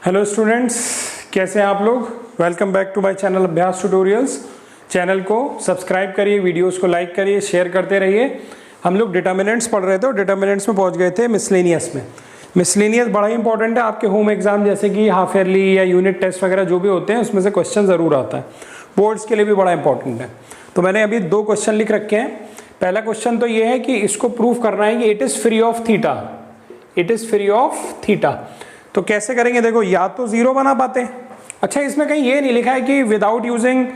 Hello students, कैसे हैं आप लोग। Welcome back to my channel Abhyas tutorials. Channel को सब्सक्राइब करिए, वीडियोस को लाइक करिए, शेयर करते रहिए। हम लोग डिटर्मिनेंट्स पढ़ रहे थे और डिटर्मिनेंट्स में पहुंच गए थे मिसलेनियस में। मिसलेनियस बड़ा ही इंपॉर्टेंट है आपके होम एग्जाम, जैसे कि हाफ ईयरली या यूनिट टेस्ट वगैरह जो भी होते हैं उसमें से क्वेश्चन ज़रूर आता है। बोर्ड्स के लिए भी बड़ा इंपॉर्टेंट है। तो मैंने अभी 2 क्वेश्चन लिख रखे हैं। पहला क्वेश्चन तो ये है कि इसको प्रूव करना है कि it is free of theta. It is free of theta. तो कैसे करेंगे, देखो, या तो 0 बना पाते हैं। अच्छा, इसमें कहीं ये नहीं लिखा है कि विदाउट यूजिंग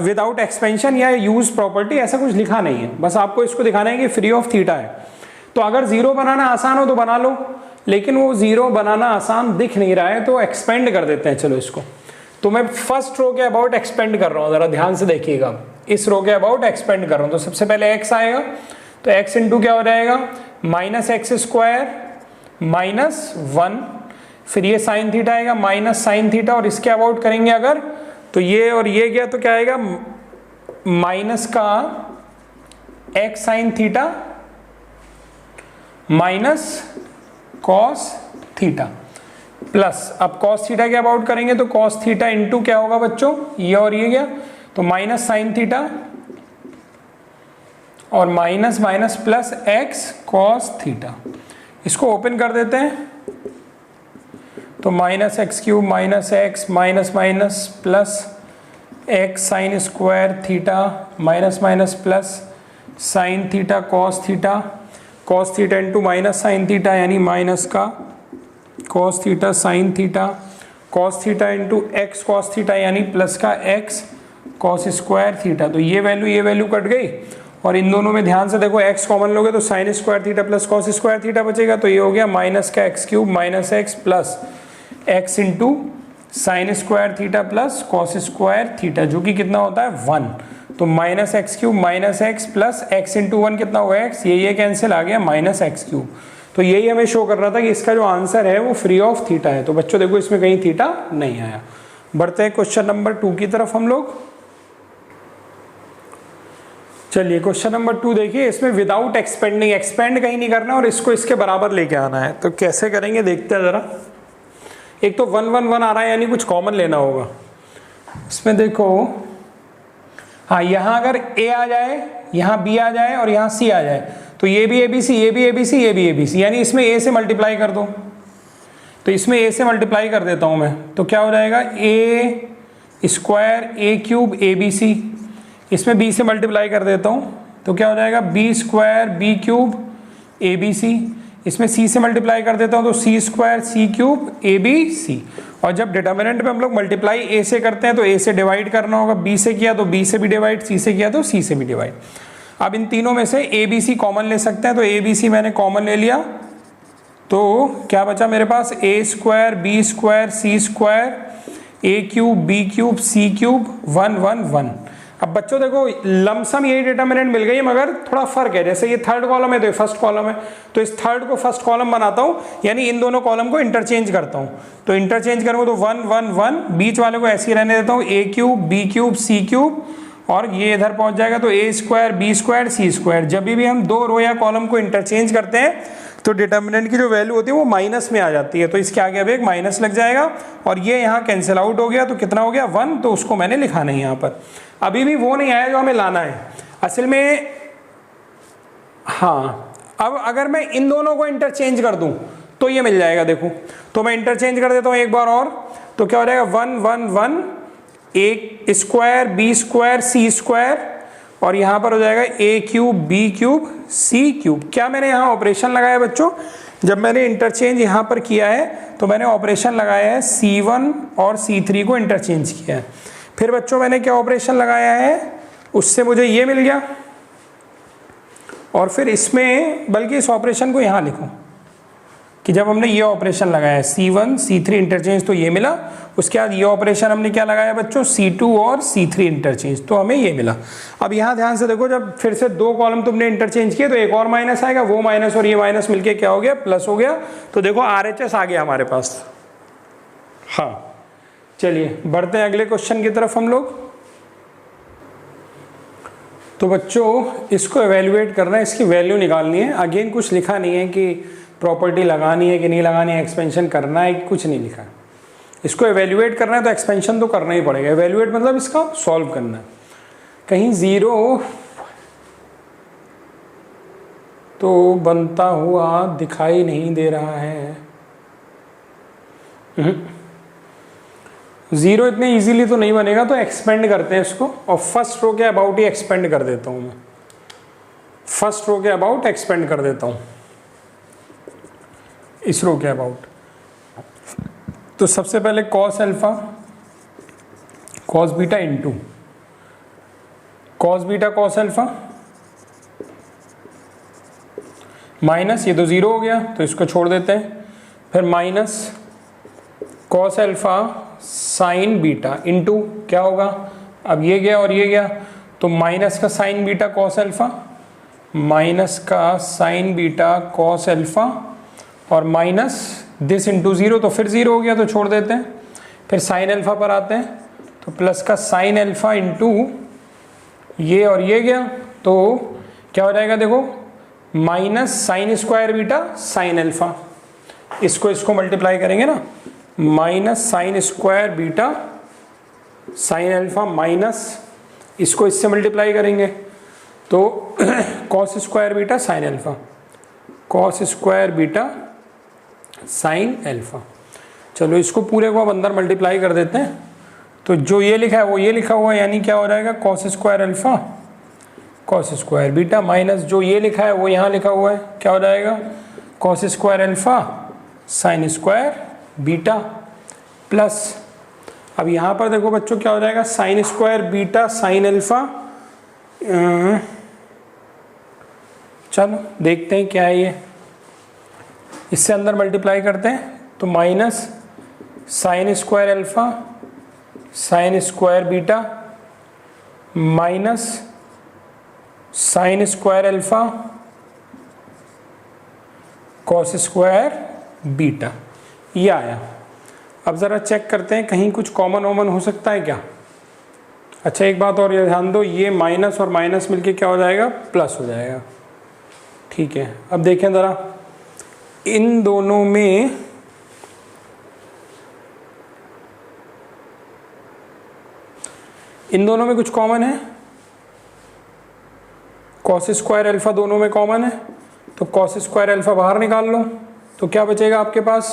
विदाउट एक्सपेंशन या यूज प्रॉपर्टी, ऐसा कुछ लिखा नहीं है। बस आपको इसको दिखाना है कि फ्री ऑफ थीटा है। तो अगर 0 बनाना आसान हो तो बना लो, लेकिन वो 0 बनाना आसान दिख नहीं रहा है तो एक्सपेंड कर देते हैं। चलो इसको, तो मैं फर्स्ट रो के अबाउट एक्सपेंड कर रहा हूँ, जरा ध्यान से देखिएगा। इस रो के अबाउट एक्सपेंड कर रहा हूँ। तो सबसे पहले x आएगा, तो x इंटू क्या हो जाएगा, -x² -1, फिर ये साइन थीटा आएगा माइनस साइन थीटा, और इसके अबाउट करेंगे अगर, तो ये और ये गया तो क्या आएगा, माइनस का x sine theta minus cos theta plus, अब कॉस थीटा के अबाउट करेंगे तो कॉस थीटा इंटू क्या होगा बच्चों, ये और ये गया तो माइनस साइन थीटा और minus minus plus x cos theta. इसको ओपन कर देते हैं तो -x³ minus x minus minus plus x sine square theta minus minus plus sine theta cos theta into minus sine theta यानी minus का cos theta sine theta, cos theta into x cos theta यानी plus का x cos square theta. तो ये value cut गई, और इन दोनों में ध्यान से देखो, x कॉमन लोगे तो sine square theta plus cos square theta बचेगा। तो ये हो गया माइनस का x³ minus x plus x into sine square theta plus cos square theta, जो कि कितना होता है 1। तो -x³ minus x plus x into 1 कितना हुआ x, ये कैंसिल आ गया -x³। तो यही हमें शो कर रहा था कि इसका जो आंसर है वो फ्री ऑफ थीटा है। तो बच्चों देखो, इसमें कहीं थीटा नहीं आया। बढ़ते हैं क्वेश्चन नंबर 2 की तरफ हम लोग। चलिए क्वेश्चन नंबर 2 देखिए। इसमें विदाउट एक्सपेंडिंग, एक्सपेंड कहीं नहीं करना और इसको इसके बराबर लेके आना है। तो कैसे करेंगे देखते हैं जरा। एक तो 1 1 1 आ रहा है, यानी कुछ कॉमन लेना होगा। इसमें देखो, हाँ, यहाँ अगर a आ जाए, यहाँ b आ जाए और यहाँ c आ जाए, तो ये भी ABC, ये भी ABC, ये भी ABC, यानी इसमें a से मल्टीप्लाई कर दो। तो इसमें a से मल्टीप्लाई कर देता हूँ मैं, तो क्या हो जाएगा, a² a³ ABC। इसमें b से मल्टीप्लाई कर देता हूँ तो क्या हो जाएगा, b² b³ ABC। इसमें c से मल्टीप्लाई कर देता हूँ तो c² c³ ABC। और जब डिटर्मिनेंट में हम लोग मल्टीप्लाई a से करते हैं तो a से डिवाइड करना होगा, b से किया तो b से भी डिवाइड, c से किया तो c से भी डिवाइड। अब इन तीनों में से ABC कॉमन ले सकते हैं, तो ABC मैंने कॉमन ले लिया, तो क्या बचा मेरे पास, a² b² c² a³ b³ c³ 1 1 1। अब बच्चों देखो, लमसम यही डिटर्मिनेंट मिल गई, मगर थोड़ा फर्क है। जैसे ये थर्ड कॉलम है तो ये फर्स्ट कॉलम है, तो इस थर्ड को फर्स्ट कॉलम बनाता हूँ, यानी इन दोनों कॉलम को इंटरचेंज करता हूँ। तो इंटरचेंज करूँगा तो 1 1 1, बीच वाले को ऐसे ही रहने देता हूँ, a³ b³ c³, और ये इधर पहुंच जाएगा तो a² b² c²। जब भी हम 2 रो या कॉलम को इंटरचेंज करते हैं तो डिटर्मिनेंट की जो वैल्यू होती है वो माइनस में आ जाती है। तो इसके आगे अब एक माइनस लग जाएगा, और ये यहाँ कैंसिल आउट हो गया, तो कितना हो गया 1। तो उसको मैंने लिखा नहीं यहाँ पर। अभी भी वो नहीं आया जो हमें लाना है असल में। हाँ, अब अगर मैं इन दोनों को इंटरचेंज कर दूं तो ये मिल जाएगा। देखो, तो मैं इंटरचेंज कर देता हूँ एक बार और, तो क्या हो जाएगा 1 1 1 a² b² c², और यहाँ पर हो जाएगा a³ b³ c³। क्या मैंने यहाँ ऑपरेशन लगाया बच्चों, जब मैंने इंटरचेंज यहाँ पर किया है तो मैंने ऑपरेशन लगाया है c1 और c3 को इंटरचेंज किया है। फिर बच्चों मैंने क्या ऑपरेशन लगाया है, उससे मुझे ये मिल गया, और फिर इसमें, बल्कि इस ऑपरेशन को यहाँ लिखूं कि जब हमने ये ऑपरेशन लगाया है c1 c3 इंटरचेंज तो ये मिला। उसके बाद ये ऑपरेशन हमने क्या लगाया बच्चों, c2 और c3 इंटरचेंज, तो हमें ये मिला। अब यहाँ ध्यान से देखो, जब फिर से 2 कॉलम तुमने इंटरचेंज किए तो एक और माइनस आएगा, वो माइनस और ये माइनस मिलके क्या हो गया, प्लस हो गया। तो देखो RHS आ गया हमारे पास। हाँ, चलिए बढ़ते हैं अगले क्वेश्चन की तरफ हम लोग। तो बच्चों इसको एवेल्युएट करना है, इसकी वैल्यू निकालनी है। अगेन कुछ लिखा नहीं है कि प्रॉपर्टी लगानी है कि नहीं लगानी है, एक्सपेंशन करना है कि कुछ नहीं लिखा है। इसको एवेल्युएट करना है तो एक्सपेंशन तो करना ही पड़ेगा। एवेल्युएट मतलब इसका सॉल्व करना है। कहीं 0 तो बनता हुआ दिखाई नहीं दे रहा है। 0 इतने इजीली तो नहीं बनेगा, तो एक्सपेंड करते हैं इसको और फर्स्ट रो के अबाउट ही एक्सपेंड कर देता हूं मैं। फर्स्ट रो के अबाउट एक्सपेंड कर देता हूं, इस रो के अबाउट। तो सबसे पहले cos alpha cos beta into cos beta cos alpha minus, ये तो 0 हो गया तो इसको छोड़ देते हैं। फिर minus cos alpha sign beta into क्या होगा, अब ये गया और ये गया तो माइनस का sign beta cos alpha, minus का साइन बीटा कॉस अल्फा और माइनस दिस इंटू 0, तो फिर 0 हो गया तो छोड़ देते हैं। फिर साइन अल्फा पर आते हैं तो प्लस का साइन अल्फा इंटू ये और ये गया तो क्या हो जाएगा, देखो minus sign square beta sine alpha, इसको मल्टीप्लाई करेंगे ना, minus sign square beta sine alpha minus इसको इससे मल्टीप्लाई करेंगे तो cos square beta sine alpha, cos square beta sine alpha. चलो इसको पूरे को अब अंदर मल्टीप्लाई कर देते हैं। तो जो ये लिखा है वो ये लिखा हुआ है, यानी क्या हो जाएगा cos square alpha cos square beta minus जो ये लिखा है वो यहाँ लिखा हुआ है, क्या हो जाएगा cos square alpha sign square beta plus, अब यहाँ पर देखो बच्चों क्या हो जाएगा sign square beta sine alpha. चलो देखते हैं क्या है ये, इससे अंदर मल्टीप्लाई करते हैं तो minus sine square alpha sign square beta minus sine square alpha cos square beta, ये आया। अब ज़रा चेक करते हैं कहीं कुछ कॉमन वॉमन हो सकता है क्या। अच्छा एक बात और ये ध्यान दो, ये माइनस और माइनस मिलके क्या हो जाएगा प्लस हो जाएगा। ठीक है, अब देखें ज़रा इन दोनों में कुछ कॉमन है, कॉस स्क्वायर अल्फा दोनों में कॉमन है तो कॉस स्क्वायर अल्फा बाहर निकाल लो तो क्या बचेगा आपके पास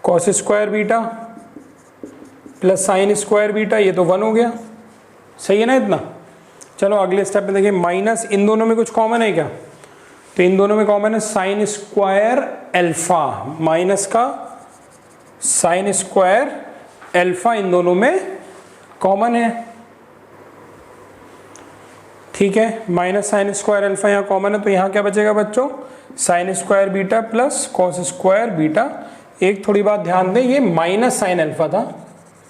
cos square beta plus sine square beta, ये तो 1 हो गया, सही है ना इतना। चलो अगले स्टेप में देखिए माइनस इन दोनों में कुछ कॉमन है क्या, तो इन दोनों में कॉमन है साइन स्क्वायर अल्फा, माइनस का साइन स्क्वायर अल्फा इन दोनों में कॉमन है। ठीक है, माइनस साइन स्क्वायर अल्फा यहाँ कॉमन है तो यहाँ क्या बचेगा बच्चों sign square beta plus cos square beta. एक थोड़ी बात ध्यान दें, ये माइनस साइन अल्फा था,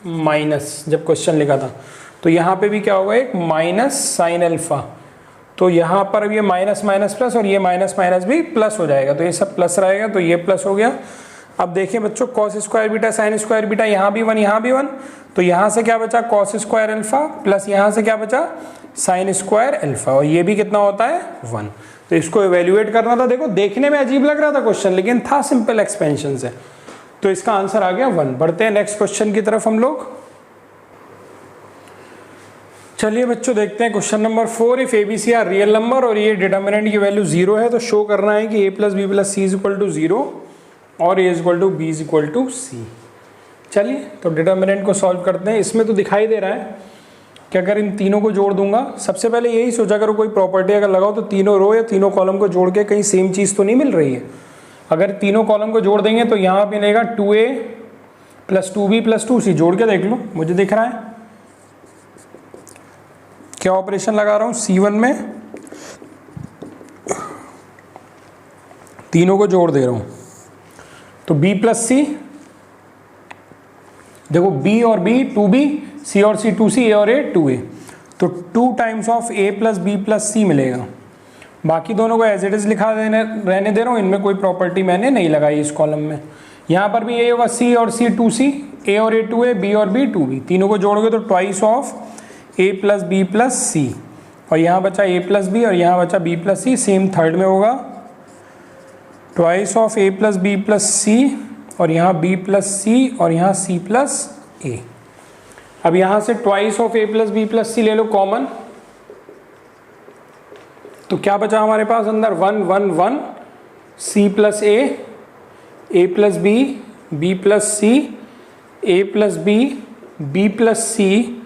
माइनस जब क्वेश्चन लिखा था तो यहाँ पे भी क्या होगा एक माइनस साइन अल्फा, तो यहाँ पर अब ये माइनस माइनस प्लस और ये माइनस माइनस भी प्लस हो जाएगा तो ये सब प्लस रहेगा तो ये प्लस हो गया। अब देखिए बच्चों cos square beta sine square beta, यहाँ भी 1 यहाँ भी 1, तो यहाँ से क्या बचा कॉस स्क्वायर अल्फा प्लस यहाँ से क्या बचा साइन स्क्वायर अल्फा और ये भी कितना होता है 1। तो इसको इवेल्युएट करना था। देखो देखने में अजीब लग रहा था क्वेश्चन लेकिन था सिंपल एक्सपेंशन से, तो इसका आंसर आ गया 1। बढ़ते हैं नेक्स्ट क्वेश्चन की तरफ हम लोग। चलिए बच्चों देखते हैं question number 4। If ABC are real number और ये डिटर्मिनेंट की वैल्यू 0 है तो शो करना है कि a + b + c = 0 और a = b = c। चलिए तो डिटर्मिनेंट को सॉल्व करते हैं। इसमें तो दिखाई दे रहा है कि अगर इन तीनों को जोड़ दूंगा, सबसे पहले यही सोचा करो कोई प्रॉपर्टी अगर लगाओ तो तीनों रो या तीनों कॉलम को जोड़ के कहीं सेम चीज़ तो नहीं मिल रही है। अगर तीनों कॉलम को जोड़ देंगे तो यहाँ मिलेगा 2a + 2b + 2c। जोड़ के देख लो, मुझे दिख रहा है क्या ऑपरेशन लगा रहा हूँ C1 में, तीनों को जोड़ दे रहा हूँ तो b + c, देखो b और b 2b, c और c 2c, a और a 2a, तो 2 times of a + b + c मिलेगा। बाकी दोनों को एज इट इज लिखा रहने दे रहा हूँ, इनमें कोई प्रॉपर्टी मैंने नहीं लगाई इस कॉलम में। यहाँ पर भी यही होगा c और c 2c, a और a 2a, b और b 2b, तीनों को जोड़ोगे तो twice of a + b + c, और यहाँ बचा a + b और यहाँ बचा b + c, सेम थर्ड में होगा twice of A plus B plus C, और यहाँ बी प्लस सी, और यहाँ सी प्लस ए। अब यहाँ से twice of A plus B plus C ले लो कॉमन, तो क्या बचा हमारे पास अंदर 1 1 1, सी प्लस ए प्लस बी प्लस सी, ए प्लस बी प्लस सी,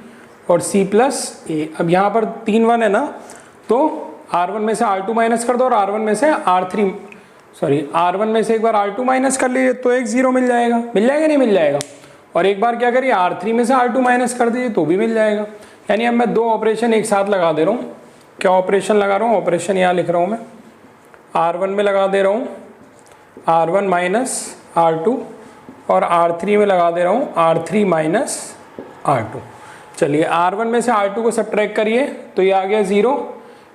और सी प्लस ए। अब यहाँ पर 3 1 है ना, तो R1 में से R2 माइनस कर दो, और R1 में से R1 में से एक बार R2 माइनस कर लीजिए तो एक 0 मिल जाएगा। नहीं मिल जाएगा। और एक बार क्या करिए, R3 में से R2 माइनस कर दीजिए तो भी मिल जाएगा। यानी अब मैं 2 ऑपरेशन एक साथ लगा दे रहा हूँ। क्या ऑपरेशन लगा रहा हूँ? ऑपरेशन यहाँ लिख रहा हूँ मैं, R1 में लगा दे रहा हूँ R1 माइनस R2, और R3 में लगा दे रहा हूँ R3 माइनस R2। चलिए R1 में से R2 को सब्ट्रैक्ट करिए तो ये आ गया 0,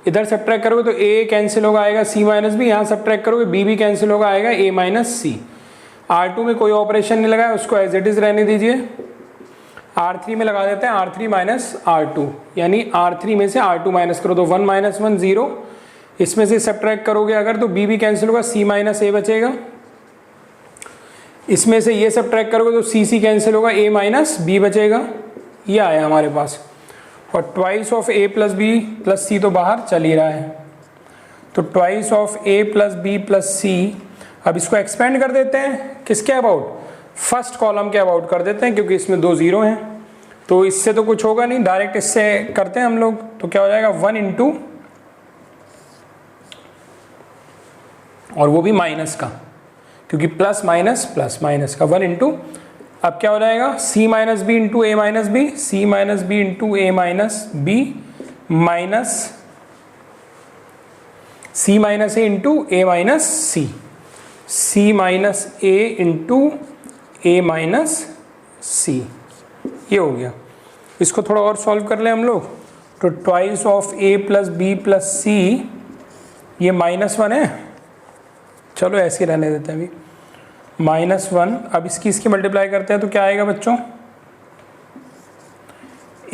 इधर सब्ट्रैक्ट करोगे तो A कैंसिल होगा, आएगा C माइनस B, यहाँ सब्ट्रैक्ट करोगे B भी कैंसिल होगा, आएगा A माइनस C। R2 में कोई ऑपरेशन नहीं लगाया, उसको एज इट इज रहने दीजिए। R3 में लगा देते हैं R3 माइनस R2, यानी R3 में से R2 माइनस करो तो 1 माइनस 1 0, इसमें से सब्ट्रैक्ट करोगे अगर तो B भी कैंसिल होगा, C माइनस A बचेगा। इसमें से ये सब्ट्रैक्ट करोगे तो C कैंसिल होगा, A माइनस B बचेगा। ये आया हमारे पास। और twice of A plus B plus C तो बाहर चल ही रहा है, तो twice of A plus B plus C. अब इसको एक्सपेंड कर देते हैं, किसके अबाउट? फर्स्ट कॉलम के अबाउट कर देते हैं, क्योंकि इसमें 2 0 हैं, तो इससे तो कुछ होगा नहीं, डायरेक्ट इससे करते हैं हम लोग। तो क्या हो जाएगा 1 इंटू, और वो भी माइनस का, क्योंकि प्लस माइनस का 1 इंटू। अब क्या हो जाएगा C minus B into A minus B, C minus B into A minus B, minus C minus A into A minus C, C minus A into A minus C. ये हो गया। इसको थोड़ा और सॉल्व कर लें हम लोग, तो twice of A plus B plus C, ये -1 है, चलो ऐसे रहने देते हैं अभी, -1। अब इसकी मल्टीप्लाई करते हैं तो क्या आएगा बच्चों?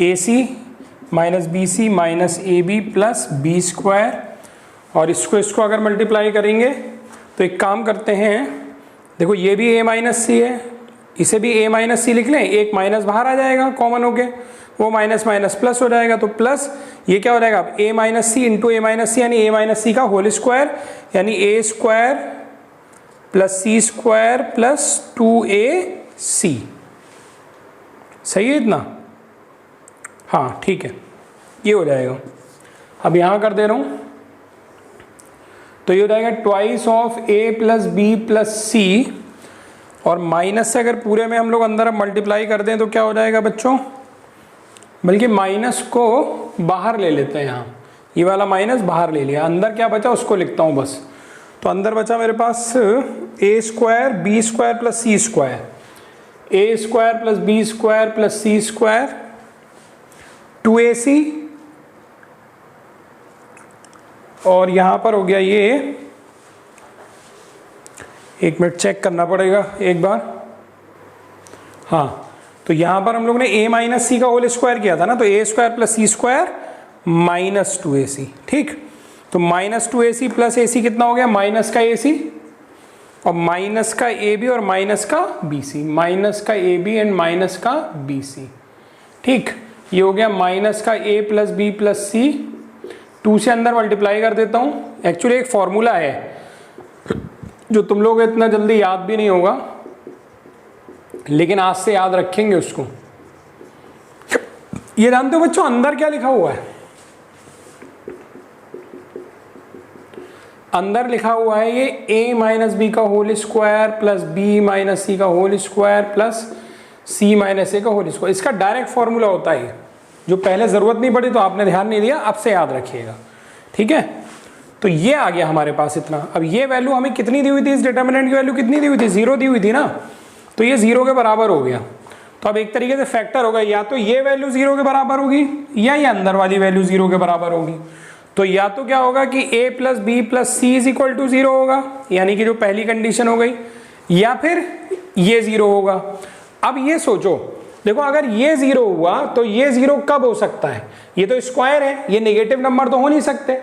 AC minus B C minus A B plus B square, और इसको अगर मल्टीप्लाई करेंगे तो एक काम करते हैं, देखो ये भी A माइनस सी है, इसे भी A माइनस सी लिख लें, एक माइनस बाहर आ जाएगा कॉमन होके, वो माइनस माइनस प्लस हो जाएगा, तो प्लस ये क्या हो जाएगा अब A minus C into A minus C, यानी A माइनस सी का होल स्क्वायर, यानी A square plus C square plus 2AC। सही है इतना? हाँ ठीक है, ये हो जाएगा। अब यहाँ कर दे रहा हूँ, तो ये हो जाएगा twice of A plus B plus C, और माइनस से अगर पूरे में हम लोग अंदर अब मल्टीप्लाई कर दें तो क्या हो जाएगा बच्चों? बल्कि माइनस को बाहर ले लेते हैं, यहाँ ये वाला माइनस बाहर ले लिया, अंदर क्या बचा उसको लिखता हूँ बस। तो अंदर बचा मेरे पास A square B square plus C square, A square plus B square plus C square 2AC, और यहां पर हो गया ये, एक मिनट चेक करना पड़ेगा एक बार, हाँ तो यहां पर हम लोग ने A माइनस सी का होल स्क्वायर किया था ना, तो A square plus C square minus 2AC, ठीक। तो माइनस 2AC प्लस AC कितना हो गया? माइनस का AC, और माइनस का AB और माइनस का BC, माइनस का AB एंड माइनस का BC, ठीक। ये हो गया माइनस का A प्लस बी प्लस सी, 2 से अंदर मल्टीप्लाई कर देता हूँ। एक्चुअली एक फॉर्मूला है जो तुम लोग इतना जल्दी याद भी नहीं होगा, लेकिन आज से याद रखेंगे उसको। ये जानते हो बच्चों अंदर क्या लिखा हुआ है? अंदर लिखा हुआ है ये A माइनस बी का whole square plus B minus C का whole square plus C minus A का होल स्क्वायर। इसका डायरेक्ट फॉर्मूला होता है, जो पहले जरूरत नहीं पड़ी तो आपने ध्यान नहीं दिया, अब से याद रखिएगा, ठीक है। तो ये आ गया हमारे पास इतना। अब ये वैल्यू हमें कितनी दी हुई थी? इस डिटर्मिनेंट की वैल्यू कितनी दी हुई थी? 0 दी हुई थी ना, तो ये 0 के बराबर हो गया। तो अब एक तरीके से फैक्टर होगा, या तो ये वैल्यू 0 के बराबर होगी, या ये अंदर वाली वैल्यू 0 के बराबर होगी। तो या तो क्या होगा कि A plus B plus C is equal to 0 होगा, यानी कि जो पहली कंडीशन हो गई, या फिर ये 0 होगा। अब ये सोचो, देखो अगर ये 0 हुआ तो ये 0 कब हो सकता है? ये तो स्क्वायर है, ये नेगेटिव नंबर तो हो नहीं सकते,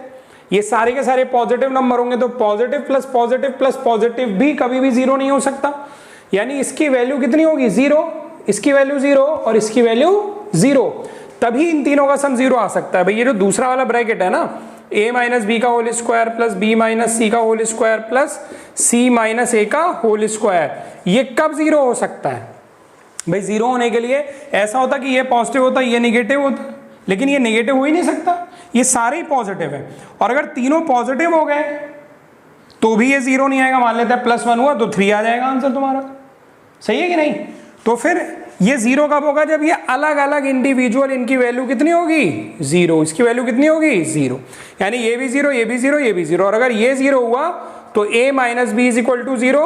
ये सारे के सारे पॉजिटिव नंबर होंगे तो पॉजिटिव प्लस पॉजिटिव भी कभी भी जीरो नहीं हो सकता, यानी इसकी वैल्यू कितनी होगी, जीरो, इसकी वैल्यू जीरो और इसकी वैल्यू जीरो, तभी इन तीनों का सम जीरो आ सकता है। भाई ये जो दूसरा वाला ब्रैकेट है ना, a माइनस बी का whole square plus B minus C का whole square plus C minus A का होल स्क्वायर, ये कब जीरो हो सकता है? भाई जीरो होने के लिए ऐसा होता कि ये पॉजिटिव होता, ये निगेटिव होता, लेकिन ये निगेटिव हो ही नहीं सकता, ये सारे ही पॉजिटिव है। और अगर तीनों पॉजिटिव हो गए तो भी ये जीरो नहीं आएगा। मान लेते हैं +1 हुआ तो 3 आ जाएगा आंसर तुम्हारा, सही है कि नहीं? तो फिर ये जीरो कब होगा, जब ये अलग अलग इंडिविजुअल इनकी वैल्यू कितनी होगी, जीरो, इसकी वैल्यू कितनी होगी, जीरो, यानी ये भी जीरो, ये भी जीरो, ये भी जीरो। और अगर ये जीरो हुआ तो a minus B is equal to zero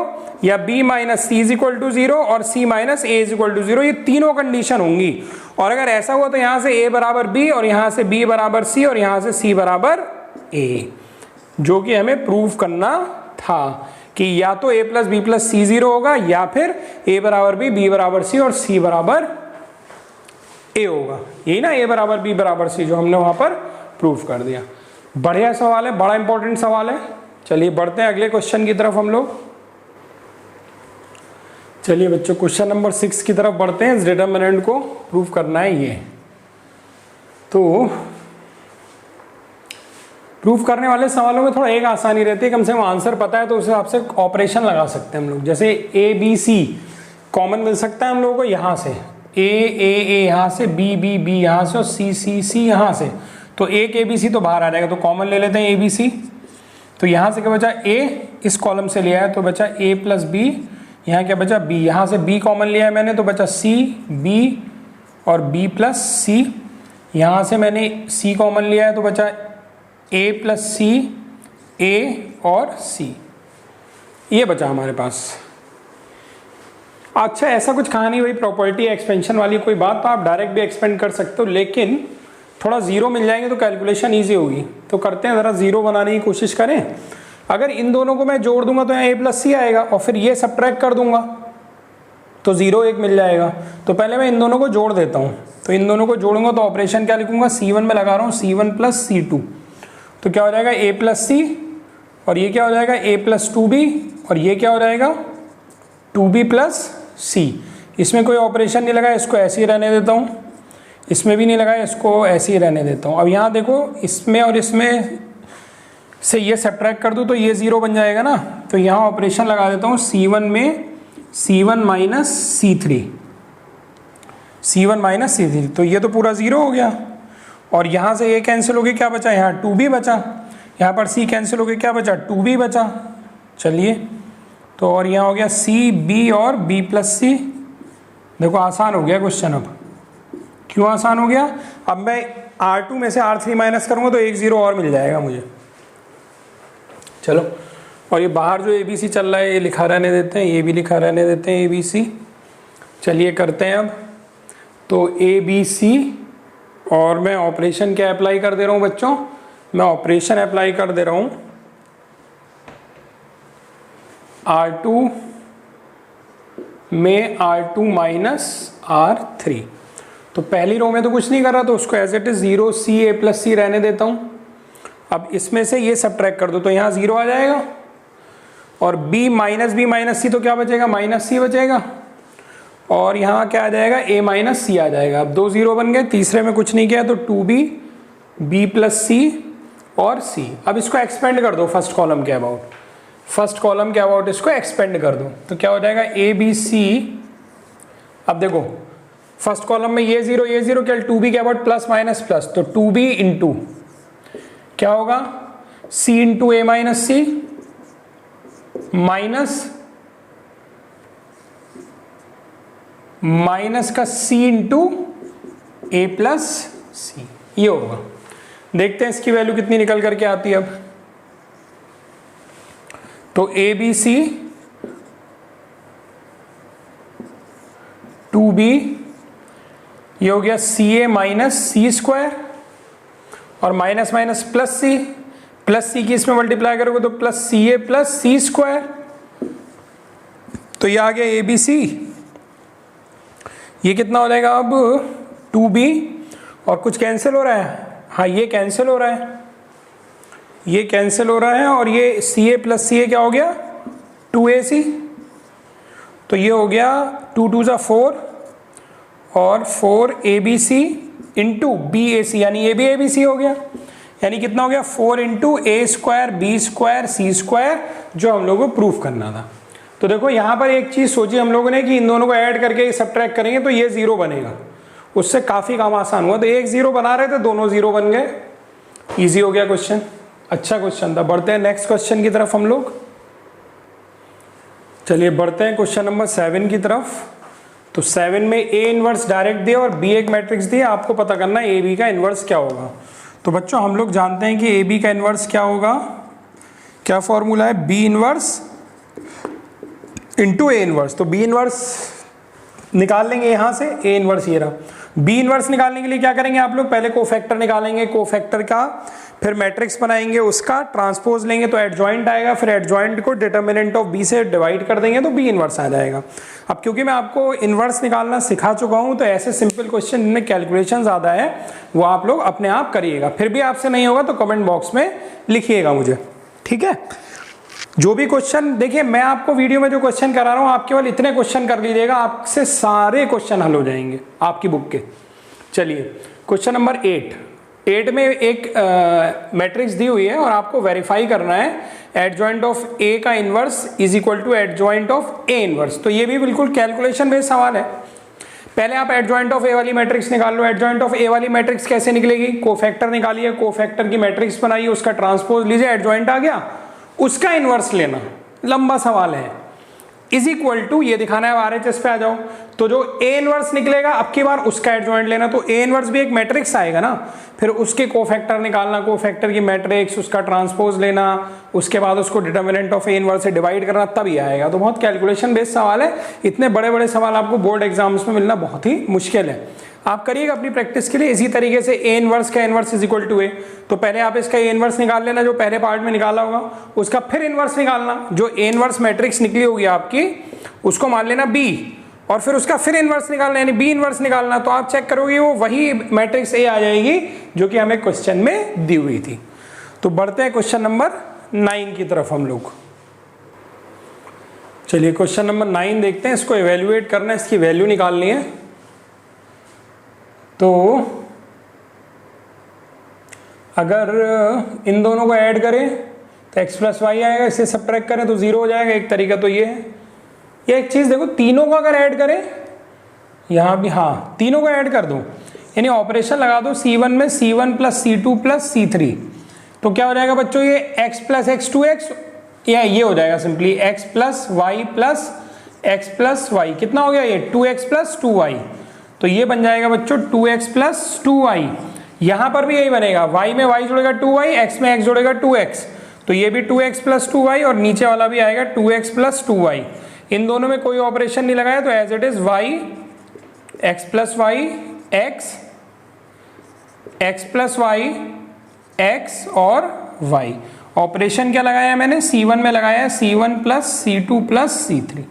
या b minus C is equal to zero और c minus A is equal to zero, ये तीनों कंडीशन होंगी। और अगर ऐसा हुआ तो यहां से a बराबर b और यहां से b बराबर c और यहां से c बराबर a, जो कि हमें प्रूव करना था कि या तो a plus B plus C zero होगा या फिर a बराबर b बराबर c और c बराबर a होगा। यही ना, a बराबर b बराबर c जो हमने वहां पर प्रूव कर दिया। बढ़िया सवाल है, बड़ा इंपॉर्टेंट सवाल है। चलिए बढ़ते हैं अगले क्वेश्चन की तरफ हम लोग। चलिए बच्चों क्वेश्चन नंबर 6 की तरफ बढ़ते हैं। इस डिटरमिनेंट को प्रूव करना है ये। तो प्रूफ करने वाले सवालों में थोड़ा एक आसानी रहती है, कम से कम आंसर पता है तो उस हिसाब से ऑपरेशन लगा सकते हैं हम लोग। जैसे ए बी सी कॉमन मिल सकता है हम लोगों को यहाँ से, ए यहाँ से, बी बी बी यहाँ से और सी सी सी यहाँ से, तो एक ए बी सी तो बाहर आ जाएगा, तो कॉमन ले लेते हैं ए बी सी। तो यहाँ से क्या बचा, ए इस कॉलम से लिया है तो बचा ए प्लस बी, यहाँ क्या बचा बी, यहाँ से बी कॉमन लिया है मैंने तो बचा सी बी और बी प्लस सी, यहाँ से मैंने सी कॉमन लिया है तो बचा ए प्लस सी, ए और सी, ये बचा हमारे पास। अच्छा ऐसा कुछ कहा नहीं भाई प्रॉपर्टी एक्सपेंशन वाली कोई बात, तो आप डायरेक्ट भी एक्सपेंड कर सकते हो, लेकिन थोड़ा जीरो मिल जाएंगे तो कैलकुलेशन ईजी होगी। तो करते हैं ज़रा जीरो बनाने की कोशिश करें। अगर इन दोनों को मैं जोड़ दूंगा तो यहाँ ए प्लस सी आएगा और फिर ये सब्ट्रैक्ट कर दूंगा तो जीरो एक मिल जाएगा। तो पहले मैं इन दोनों को जोड़ देता हूँ, तो इन दोनों को जोड़ूंगा तो ऑपरेशन क्या लिखूंगा, C1 में लगा रहा हूँ C1 प्लस C2, तो क्या हो जाएगा a प्लस सी और ये क्या हो जाएगा a प्लस 2b और ये क्या हो जाएगा 2b प्लस सी। इसमें कोई ऑपरेशन नहीं लगा, इसको ऐसे ही रहने देता हूँ, इसमें भी नहीं लगा, इसको ऐसे ही रहने देता हूँ। अब यहाँ देखो इसमें और इसमें से ये सब्ट्रैक्ट कर दूँ तो ये जीरो बन जाएगा ना, तो यहाँ ऑपरेशन लगा देता हूँ C1 में C1 minus C3, C1 minus C3, तो ये तो पूरा जीरो हो गया। और यहाँ से ये कैंसिल हो गया, क्या बचा यहाँ 2b बचा, यहाँ पर c कैंसिल हो गया, क्या बचा 2b बचा। चलिए तो और यहाँ हो गया c b और b प्लस सी। देखो आसान हो गया क्वेश्चन। अब क्यों आसान हो गया, अब मैं R2 में से R3 माइनस करूँगा तो एक जीरो और मिल जाएगा मुझे। चलो और ये बाहर जो ABC चल रहा है ये लिखा रहने देते हैं, ये भी लिखा रहने देते हैं ABC। चलिए करते हैं अब, तो ABC और मैं ऑपरेशन क्या अप्लाई कर दे रहा हूँ बच्चों, मैं ऑपरेशन अप्लाई कर दे रहा हूँ R2 में R2 माइनस R3। तो पहली रो में तो कुछ नहीं कर रहा तो उसको as it is 0 C A plus C रहने देता हूँ। अब इसमें से ये सब्ट्रैक्ट कर दो तो यहाँ जीरो आ जाएगा और b माइनस सी तो क्या बचेगा, माइनस सी बचेगा और यहाँ क्या आ जाएगा a माइनस सी आ जाएगा। अब दो जीरो बन गए, तीसरे में कुछ नहीं किया तो 2b b प्लस सी और c। अब इसको एक्सपेंड कर दो फर्स्ट कॉलम के अबाउट, फर्स्ट कॉलम के अबाउट इसको एक्सपेंड कर दो तो क्या हो जाएगा a b c। अब देखो फर्स्ट कॉलम में ये जीरो क्या 2b के अबाउट प्लस माइनस प्लस, तो 2b इंटू क्या होगा c into a minus C minus का c into a plus C, ये होगा। देखते हैं इसकी वैल्यू कितनी निकल करके आती है। अब तो ए बी सी 2b, ये हो गया सी ए माइनस सी स्क्वायर और माइनस माइनस प्लस सी की इसमें मल्टीप्लाई करोगे तो प्लस सी ए प्लस सी स्क्वायर, तो ये आ गया ए बी सी। ये कितना हो जाएगा अब 2b और कुछ कैंसिल हो रहा है, हाँ ये कैंसिल हो रहा है ये कैंसिल हो रहा है और ये सी ए प्लस सी ए क्या हो गया 2ac, तो ये हो गया 2 2 4 और 4abc इंटू BAC, यानी ये भी ABC हो गया, यानी कितना हो गया 4 into A square B square C square, जो हम लोगों को प्रूफ करना था। तो देखो यहाँ पर एक चीज सोची हम लोगों ने कि इन दोनों को ऐड करके सबट्रैक्ट करेंगे तो ये 0 बनेगा, उससे काफी काम आसान हुआ। तो एक 0 बना रहे थे, दोनों 0 बन गए, इजी हो गया क्वेश्चन, अच्छा क्वेश्चन था। बढ़ते हैं नेक्स्ट क्वेश्चन की तरफ हम लोग। चलिए बढ़ते हैं क्वेश्चन नंबर 7 की तरफ। तो 7 में A इनवर्स डायरेक्ट दिया और B एक मैट्रिक्स दिया, आपको पता करना है AB का इनवर्स क्या होगा। तो बच्चों हम लोग जानते हैं कि AB का इनवर्स क्या होगा, क्या फॉर्मूला है, B inverse into A inverse. तो B इनवर्स निकाल लेंगे यहाँ से, A इनवर्स ये रहा। B इनवर्स निकालने के लिए क्या करेंगे आप लोग, पहले कोफैक्टर निकालेंगे, कोफैक्टर का फिर मैट्रिक्स बनाएंगे, उसका ट्रांसपोज लेंगे तो एडजॉइंट आएगा, फिर एडजॉइंट को डिटर्मिनेंट ऑफ B से डिवाइड कर देंगे तो B इनवर्स आ जाएगा। अब क्योंकि मैं आपको इनवर्स निकालना सिखा चुका हूं तो ऐसे सिंपल क्वेश्चन जिनमें कैलकुलेशन ज़्यादा है वो आप लोग अपने आप करिएगा। फिर भी आपसे नहीं होगा तो कमेंट बॉक्स में लिखिएगा मुझे, ठीक है। जो भी क्वेश्चन, देखिए मैं आपको वीडियो में जो क्वेश्चन करा रहा हूँ आप केवल इतने क्वेश्चन कर लीजिएगा, आपसे सारे क्वेश्चन हल हो जाएंगे आपकी बुक के। चलिए क्वेश्चन नंबर 8 में एक मैट्रिक्स दी हुई है और आपको वेरीफाई करना है एडजॉइंट ऑफ ए का inverse is equal to adjoint of A inverse. तो ये भी बिल्कुल कैलकुलेशन बेस्ड सवाल है। पहले आप एडजॉइंट ऑफ ए वाली मैट्रिक्स निकाल लो। एडजॉइंट ऑफ ए वाली मैट्रिक्स कैसे निकलेगी, कोफैक्टर निकालिए, कोफैक्टर की मैट्रिक्स बनाइए, उसका ट्रांसपोज लीजिए, एडजॉइंट आ गया, उसका इनवर्स लेना, लंबा सवाल है। इज इक्वल टू ये दिखाना है, RHS पे आ जाओ, तो जो ए इनवर्स निकलेगा अब की बार उसका एडजॉइंट लेना। तो ए इनवर्स भी एक मैट्रिक्स आएगा ना, फिर उसके कोफैक्टर निकालना, कोफैक्टर की मैट्रिक्स, उसका ट्रांसपोज लेना, उसके बाद उसको डिटर्मिनेंट ऑफ ए इनवर्स से डिवाइड करना, तब ही आएगा। तो बहुत कैलकुलेशन बेस्ड सवाल है। इतने बड़े बड़े सवाल आपको बोर्ड एग्जाम्स में मिलना बहुत ही मुश्किल है। आप करिएगा अपनी प्रैक्टिस के लिए। इसी तरीके से ए इनवर्स का इनवर्स इज इक्वल टू ए, तो पहले आप इसका ए इनवर्स निकाल लेना जो पहले पार्ट में निकाला होगा, उसका फिर इनवर्स निकालना, जो ए इनवर्स मैट्रिक्स निकली होगी आपकी उसको मान लेना बी, और फिर उसका फिर इनवर्स निकालना यानी बी इनवर्स निकालना। तो आप चेक करोगे वो वही मैट्रिक्स ए आ जाएगी जो कि हमें क्वेश्चन में दी हुई थी। तो बढ़ते हैं क्वेश्चन नंबर 9 की तरफ हम लोग। चलिए क्वेश्चन नंबर 9 देखते हैं, इसको इवेल्युएट करना है, इसकी वैल्यू निकालनी है। तो अगर इन दोनों को ऐड करें तो x प्लस वाई आएगा, इसे सब्ट्रैक्ट करें तो 0 हो जाएगा। एक तरीका तो ये है। ये एक चीज़ देखो, तीनों को अगर ऐड करें, यहाँ भी हाँ तीनों को ऐड कर दो, यानी ऑपरेशन लगा दो C1 में C1 plus C2 plus C3, तो क्या हो जाएगा बच्चों, ये x प्लस एक्स 2x, या ये हो जाएगा simply x plus Y plus X plus Y, कितना हो गया ये 2x प्लस 2y। तो ये बन जाएगा बच्चों 2x प्लस 2y। यहां पर भी यही बनेगा, y में y जोड़ेगा 2y, x में x जोड़ेगा 2x, तो ये भी 2x प्लस 2y और नीचे वाला भी आएगा 2x प्लस 2y। इन दोनों में कोई ऑपरेशन नहीं लगाया तो as it is y x plus Y x plus Y x और y। ऑपरेशन क्या लगाया मैंने, C1 में लगाया C1 plus C2 plus C3।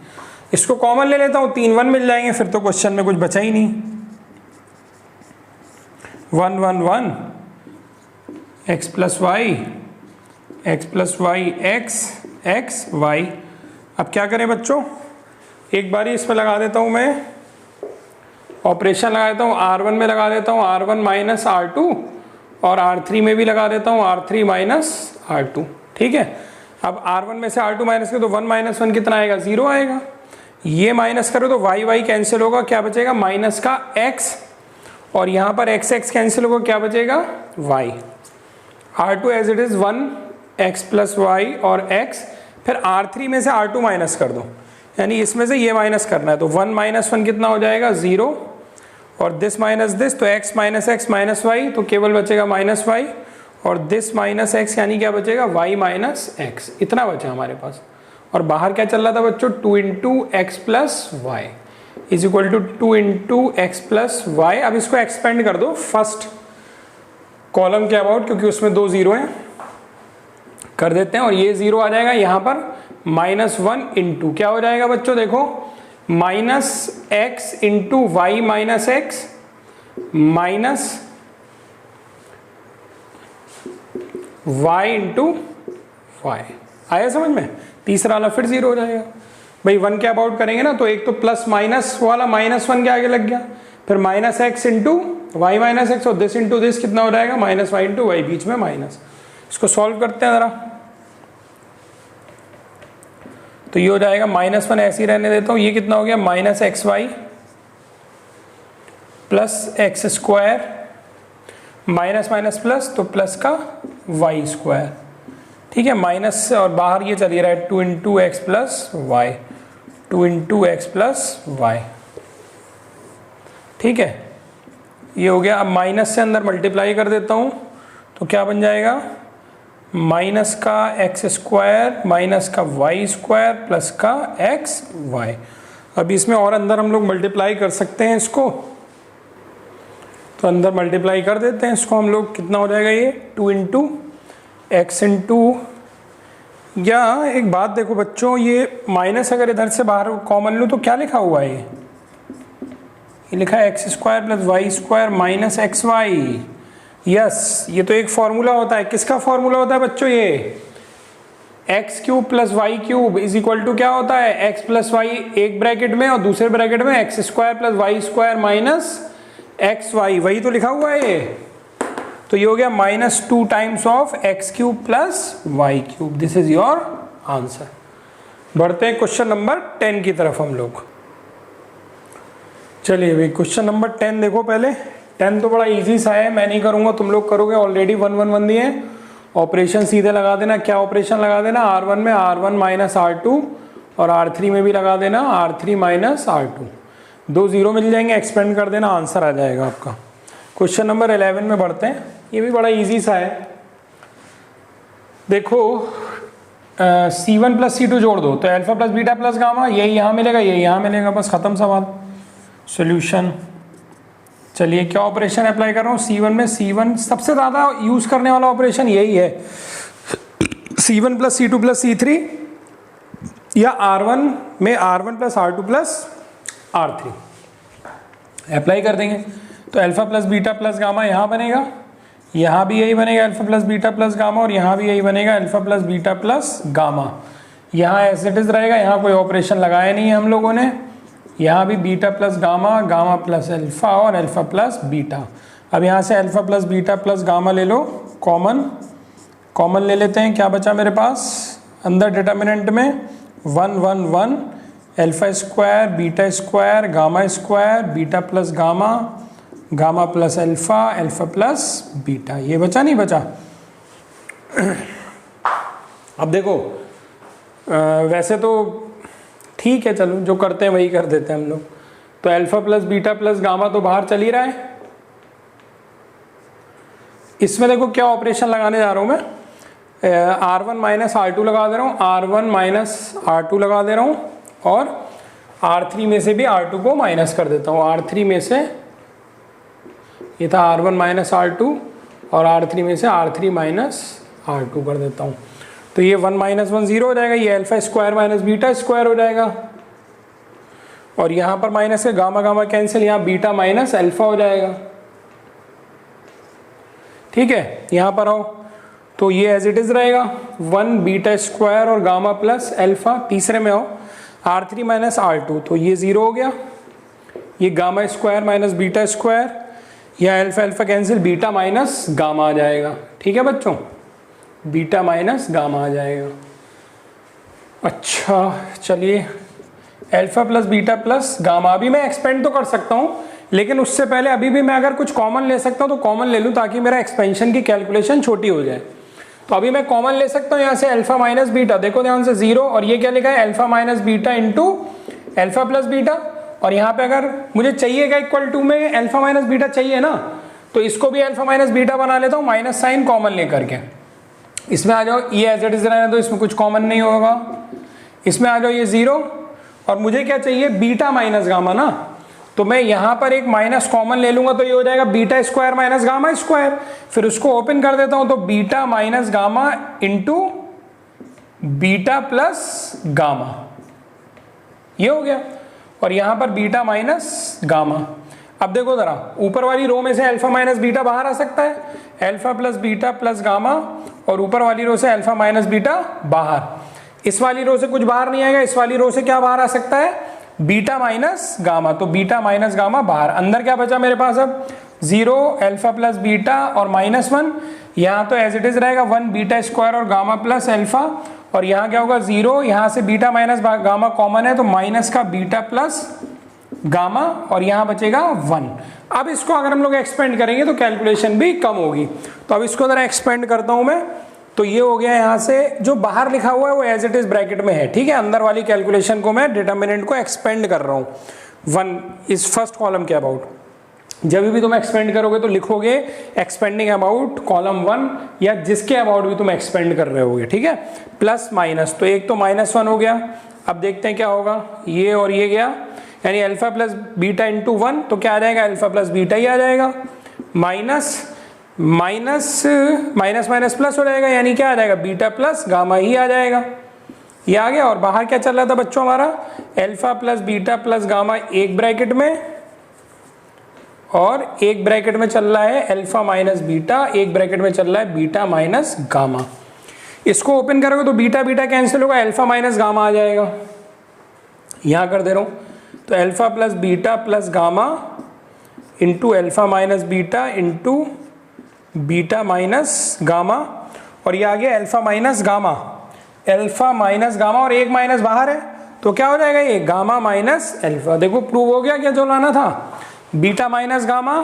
इसको कॉमन ले लेता हूं, 3 1 मिल जाएंगे, फिर तो क्वेश्चन में कुछ बचा ही नहीं। 1 1 1 x plus Y x y। अब क्या करें बच्चों, एक बारी इस पर लगा देता हूं मैं, ऑपरेशन लगा देता हूं, R1 में लगा देता हूं R1 माइनस R2 और R3 में भी लगा देता हूं R3 माइनस R2, ठीक है। अब R1 में से R2 माइनस करो तो 1 माइनस 1 कितना आएगा, 0 आएगा। ये माइनस करो तो y कैंसिल होगा, क्या बचेगा माइनस का x, और यहां पर x कैंसिल होगा, क्या बचेगा y। R2 as it is 1 x plus Y और x, फिर R3 में से R2 माइनस कर दो, यानी इसमें से ये माइनस करना है, तो 1 माइनस 1 कितना हो जाएगा 0, और दिस माइनस दिस, तो x माइनस वाई, तो केवल बचेगा माइनस वाई, और दिस माइनस x यानी क्या बचेगा y माइनस x। इतना बचा हमारे पास। और बाहर क्या चल रहा था बच्चों, 2 into x plus Y is equal to 2 into x plus Y. अब इसको एक्सपेंड कर दो फर्स्ट कॉलम के अबाउट, क्योंकि उसमें 2 0 हैं, कर देते हैं, और ये 0 आ जाएगा यहाँ पर, -1 इंटू क्या हो जाएगा बच्चों, देखो minus X into Y minus X minus Y into Y. आया समझ में? तीसरा वाला फिर 0 हो जाएगा भाई। 1 के अबाउट करेंगे ना तो एक तो प्लस माइनस वाला -1 के आगे लग गया, फिर minus X into Y minus X और दिस इंटू दिस कितना हो जाएगा माइनस वाई इंटू वाई, बीच में माइनस। इसको सॉल्व करते हैं जरा। तो ये हो जाएगा -1 ऐसे ही रहने देता हूँ। ये कितना हो गया minus X Y plus X square minus minus plus तो प्लस का वाई स्क्वायर। ठीक है, माइनस और बाहर ये चली रहा है 2 into x plus Y, 2 into x plus Y. ठीक है, ये हो गया। अब माइनस से अंदर मल्टीप्लाई कर देता हूँ तो क्या बन जाएगा माइनस का एक्स स्क्वायर माइनस का वाई स्क्वायर प्लस का एक्स वाई। अब इसमें और अंदर हम लोग मल्टीप्लाई कर सकते हैं इसको, तो अंदर मल्टीप्लाई कर देते हैं इसको हम लोग। कितना हो जाएगा ये 2 इंटू एक्स इंटू, या एक बात देखो बच्चों, ये माइनस अगर इधर से बाहर कॉमन लूँ तो क्या लिखा हुआ है ये लिखा है X square plus Y square minus X Y. Yes, ये तो एक फॉर्मूला होता है। किसका फॉर्मूला होता है बच्चों? ये X cube plus Y cube is equal to क्या होता है एक्स प्लस वाई एक ब्रैकेट में और दूसरे ब्रैकेट में X square plus Y square minus X Y. वही तो लिखा हुआ है ये। तो ये हो गया -2 times of X cube plus Y cube. This is your answer. बढ़ते हैं क्वेश्चन नंबर 10 की तरफ हम लोग। चलिए भाई क्वेश्चन नंबर 10 देखो। पहले 10 तो बड़ा इजी सा है, मैं नहीं करूंगा, तुम लोग करोगे। ऑलरेडी 1 1 1 दिए हैं, ऑपरेशन सीधे लगा देना। क्या ऑपरेशन लगा देना? R1 में R1 माइनस R2 और R3 में भी लगा देना R3 माइनस R2। 2 0 मिल जाएंगे, एक्सपेंड कर देना, आंसर आ जाएगा आपका। क्वेश्चन नंबर 11 में बढ़ते हैं। ये भी बड़ा इजी सा है। देखो C1 प्लस C2 जोड़ दो तो alpha plus beta plus gamma, यही यहाँ मिलेगा यही यहाँ मिलेगा, बस खत्म सवाल। सॉल्यूशन। चलिए क्या ऑपरेशन अप्लाई कर रहा हूँ C1 में? C1 सबसे ज़्यादा यूज करने वाला ऑपरेशन यही है, C1 plus C2 plus C3, या R1 में R1 plus R2 plus R3 apply कर देंगे। तो alpha plus beta plus gamma यहाँ बनेगा, यहाँ भी यही बनेगा alpha plus beta plus gamma, और यहाँ भी यही बनेगा alpha plus beta plus gamma. यहाँ एज इट इज रहेगा, यहाँ कोई ऑपरेशन लगाया नहीं है हम लोगों ने। यहाँ भी beta plus gamma, gamma plus alpha और अल्फा प्लस बीटा। अब यहाँ से alpha plus beta plus gamma ले लो, कॉमन ले लेते हैं। क्या बचा मेरे पास अंदर डिटर्मिनेंट में? 1 1 1 alpha square beta square gamma square beta plus gamma gamma plus alpha alpha plus beta. ये बचा नहीं बचा? अब देखो वैसे तो ठीक है, चलो जो करते हैं वही कर देते हैं हम लोग। तो alpha plus beta plus gamma तो बाहर चल ही रहा है। इसमें देखो क्या ऑपरेशन लगाने जा रहा हूं मैं, R1 माइनस R2 लगा दे रहा हूँ, R1 माइनस R2 लगा दे रहा हूँ, और R3 में से भी R2 को माइनस कर देता हूँ। R3 में से ये था R1 माइनस R2 और R3 में से R3 माइनस R2 कर देता हूँ। तो ये 1 माइनस 1 0 हो जाएगा, ये alpha square minus beta square हो जाएगा, और यहाँ पर माइनस के गामा गामा कैंसिल, यहाँ बीटा माइनस अल्फा हो जाएगा। ठीक है, यहाँ पर आओ तो ये एज इट इज रहेगा 1 बीटा स्क्वायर और गामा प्लस अल्फा। तीसरे में आओ R3 माइनस R2, तो ये 0 हो गया, ये gamma square minus beta square, यह alpha alpha cancel, beta minus gamma आ जाएगा। ठीक है बच्चों, बीटा माइनस गामा आ जाएगा। अच्छा चलिए, alpha plus beta plus gamma अभी मैं एक्सपेंड तो कर सकता हूँ, लेकिन उससे पहले अभी भी मैं अगर कुछ कॉमन ले सकता हूँ तो कॉमन ले लूँ ताकि मेरा एक्सपेंशन की कैलकुलेशन छोटी हो जाए। तो अभी मैं कॉमन ले सकता हूँ यहाँ से अल्फा माइनस बीटा, देखो ध्यान से 0, और ये क्या लिखा है alpha minus beta into alpha plus beta, और यहाँ पे अगर मुझे चाहिएगा इक्वल टू में अल्फा माइनस बीटा चाहिए ना, तो इसको भी अल्फा माइनस बीटा बना लेता हूँ माइनस साइन कॉमन लेकर के। इसमें आ जाओ, ये एज इट इज रहने दो, इसमें कुछ कॉमन नहीं होगा। इसमें आ जाओ ये 0, और मुझे क्या चाहिए बीटा माइनस गामा ना, तो मैं यहाँ पर एक माइनस कॉमन ले लूंगा, तो ये हो जाएगा beta square minus gamma square. फिर उसको ओपन कर देता हूं, तो beta minus gamma into beta plus gamma, ये हो गया, और यहां पर बीटा माइनस गामा। अब देखो जरा ऊपर वाली रो में से अल्फा माइनस बीटा बाहर आ सकता है, alpha plus beta plus gamma, और ऊपर वाली रो से अल्फा माइनस बीटा बाहर। इस वाली रो से कुछ बाहर नहीं आएगा, इस वाली रो से क्या बाहर आ सकता है, बीटा माइनस गामा, तो बीटा माइनस गामा बाहर। अंदर क्या बचा मेरे पास अब 0 अल्फा प्लस बीटा और -1, यहाँ तो एज इट इज रहेगा 1 बीटा स्क्वायर और गामा प्लस अल्फा, और यहाँ क्या होगा 0, यहाँ से बीटा माइनस गामा कॉमन है तो माइनस का बीटा प्लस गामा और यहाँ बचेगा 1। अब इसको अगर हम लोग एक्सपेंड करेंगे तो कैलकुलेशन भी कम होगी, तो अब इसको जरा एक्सपेंड करता हूं मैं। तो ये हो गया, यहाँ से जो बाहर लिखा हुआ है वो एज इट इज ब्रैकेट में है, ठीक है। अंदर वाली कैलकुलेशन को मैं डिटर्मिनेंट को एक्सपेंड कर रहा हूँ 1 इस फर्स्ट कॉलम के अबाउट। जब भी तुम एक्सपेंड करोगे तो लिखोगे एक्सपेंडिंग अबाउट कॉलम 1 या जिसके अबाउट भी तुम एक्सपेंड कर रहे होगे, ठीक है। प्लस माइनस, तो एक तो -1 हो गया। अब देखते हैं क्या होगा, ये और ये गया, यानी अल्फा प्लस बीटा इंटू 1, तो क्या आ जाएगा, अल्फा प्लस बीटा ही आ जाएगा। Minus minus minus minus plus हो जाएगा, यानी क्या आ जाएगा, बीटा प्लस गामा ही आ जाएगा। ये आ गया। और बाहर क्या चल रहा था बच्चों हमारा, alpha plus beta plus gamma एक ब्रैकेट में, और एक ब्रैकेट में चल रहा है अल्फा माइनस बीटा, एक ब्रैकेट में चल रहा है बीटा माइनस गामा। इसको ओपन करोगे तो बीटा बीटा कैंसिल होगा, अल्फा माइनस गामा आ जाएगा। यहां कर दे रहा हूं, तो alpha plus beta plus gamma into alpha minus beta into beta minus gamma, और ये आ गया alpha minus gamma, alpha minus gamma, और एक माइनस बाहर है तो क्या हो जाएगा, ये गामा माइनस अल्फा। देखो प्रूव हो गया क्या जो लाना था, बीटा माइनस गामा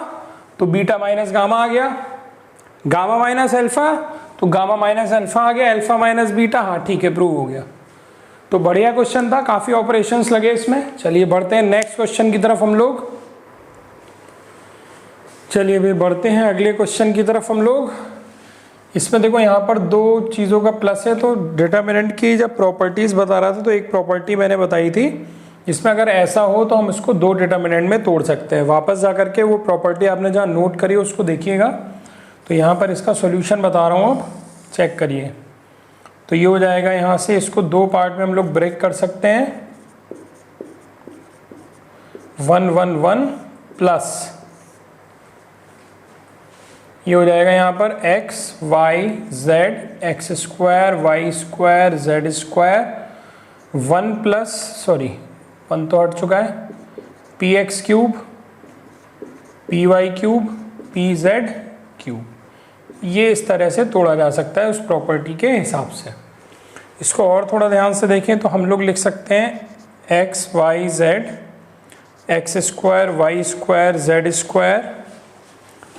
तो बीटा माइनस गामा आ गया, गामा माइनस अल्फा तो गामा माइनस अल्फा आ गया, अल्फा माइनस बीटा, हाँ ठीक है प्रूव हो गया। तो बढ़िया क्वेश्चन था, काफी ऑपरेशंस लगे इसमें। चलिए बढ़ते हैं नेक्स्ट क्वेश्चन की तरफ हम लोग। चलिए भी बढ़ते हैं अगले क्वेश्चन की तरफ हम लोग। इसमें देखो यहाँ पर दो चीज़ों का प्लस है, तो डिटर्मिनेंट की जब प्रॉपर्टीज़ बता रहा था तो एक प्रॉपर्टी मैंने बताई थी जिसमें अगर ऐसा हो तो हम इसको दो डिटर्मिनेंट में तोड़ सकते हैं। वापस जा करके वो प्रॉपर्टी आपने जहाँ नोट करी उसको देखिएगा। तो यहाँ पर इसका सॉल्यूशन बता रहा हूँ, आप चेक करिए। तो ये हो जाएगा, यहाँ से इसको दो पार्ट में हम लोग ब्रेक कर सकते हैं, 1 1 1 प्लस ये हो जाएगा यहाँ पर x y z x square y square z square 1 plus, sorry 1 तो हट चुका है, px cube py cube pz cube. ये इस तरह से तोड़ा जा सकता है उस प्रॉपर्टी के हिसाब से। इसको और थोड़ा ध्यान से देखें तो हम लोग लिख सकते हैं x y z x square y square z square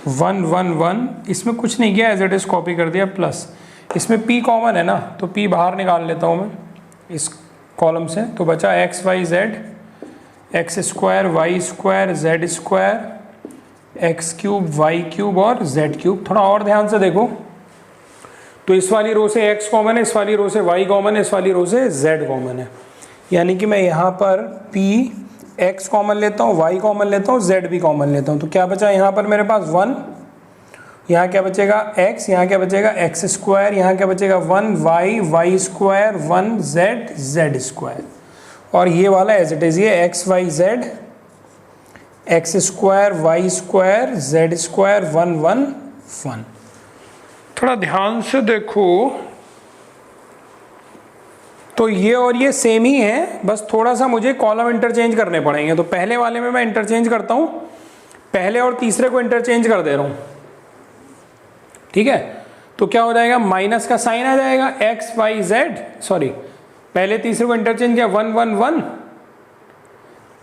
1 1 1, इसमें कुछ नहीं किया, एज इट इज कॉपी कर दिया, प्लस इसमें p कॉमन है ना तो p बाहर निकाल लेता हूँ मैं इस कॉलम से, तो बचा x y z x square y square z square x cube y cube और z क्यूब। थोड़ा और ध्यान से देखो तो इस वाली रो से x कॉमन है, इस वाली रो से y कॉमन है, इस वाली रो से z कॉमन है, यानी कि मैं यहाँ पर p x कॉमन लेता हूँ, y कॉमन लेता हूँ, z भी कॉमन लेता हूँ। तो क्या बचा यहाँ पर मेरे पास 1, यहाँ क्या बचेगा x, यहाँ क्या बचेगा x स्क्वायर, यहाँ क्या बचेगा 1 y स्क्वायर 1 z स्क्वायर, और ये वाला एज इट इज ये x y z x square y square z square 1 1 1। थोड़ा ध्यान से देखो तो ये और ये सेम ही है, बस थोड़ा सा मुझे कॉलम इंटरचेंज करने पड़ेंगे। तो पहले वाले में मैं इंटरचेंज करता हूँ, पहले और तीसरे को इंटरचेंज कर दे रहा हूँ, ठीक है। तो क्या हो जाएगा, माइनस का साइन आ जाएगा, x y z, सॉरी पहले तीसरे को इंटरचेंज किया 1 1 1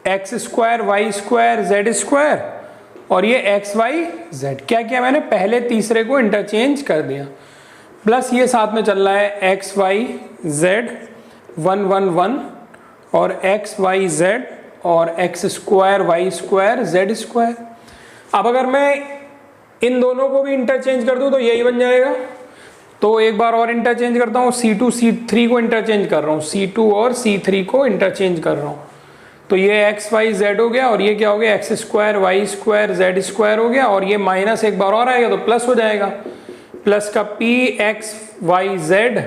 x square y square z square, और ये x y z क्या किया मैंने, पहले तीसरे को इंटरचेंज कर दिया, प्लस ये साथ में चल रहा है x y z 1 1 1 और x y z और x square y square z square. अब अगर मैं इन दोनों को भी इंटरचेंज कर दूं तो यही बन जाएगा। तो एक बार और इंटरचेंज करता हूँ, C2 C3 को इंटरचेंज कर रहा हूँ, C2 और C3 को इंटरचेंज कर रहा हूँ। तो ये x y z हो गया, और ये क्या हो गया, x square y square z square हो गया, और ये माइनस एक बार और आएगा तो प्लस हो जाएगा, प्लस का p x y z